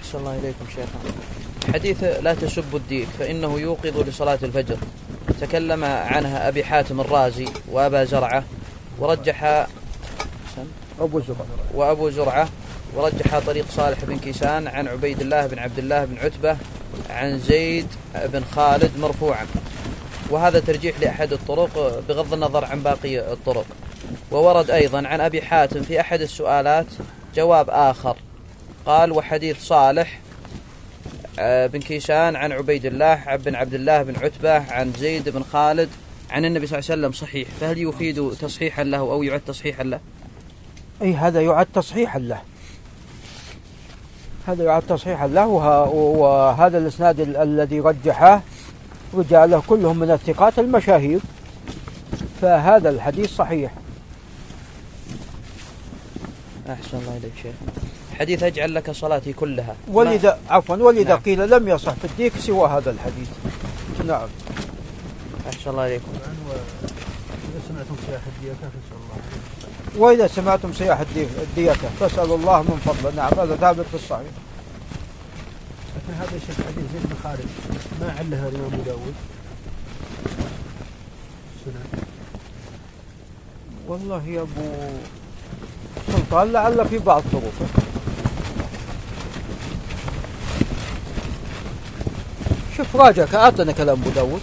أحسن الله إليكم شيخنا. حديث لا تسبوا الديك فإنه يوقظ لصلاة الفجر تكلم عنها أبي حاتم الرازي وأبا زرعة ورجح وأبو زرعة ورجح طريق صالح بن كيسان عن عبيد الله بن عبد الله بن عتبة عن زيد بن خالد مرفوعا، وهذا ترجيح لأحد الطرق بغض النظر عن باقي الطرق. وورد أيضا عن أبي حاتم في أحد السؤالات جواب آخر قال وحديث صالح بن كيسان عن عبيد الله بن عبد الله بن عتبة عن زيد بن خالد عن النبي صلى الله عليه وسلم صحيح، فهل يفيد تصحيحا له أو يعد تصحيحا له؟ أي هذا يعد تصحيحا له، هذا يعد تصحيحا له. وهذا الإسناد الذي رجحه رجاله كلهم من الثقات المشاهير، فهذا الحديث صحيح. أحسن الله إليك شيخ. حديث أجعل لك صلاتي كلها، ولذا ولذا نعم. قيل لم يصح في الديك سوى هذا الحديث. نعم. أحسن الله إليكم. إذا سمعتم صياح الديكة فاسأل الله. وإذا سمعتم صياح الديكة فاسألوا الله من فضله. نعم هذا ثابت في الصحيح. لكن هذا الشيخ حديث زيد بن خالد ما علها الإمام أبو داود السنن. والله يا أبو سلطان لعل في بعض طرقه. شوف راجعك أعطنا كلام أبو داود.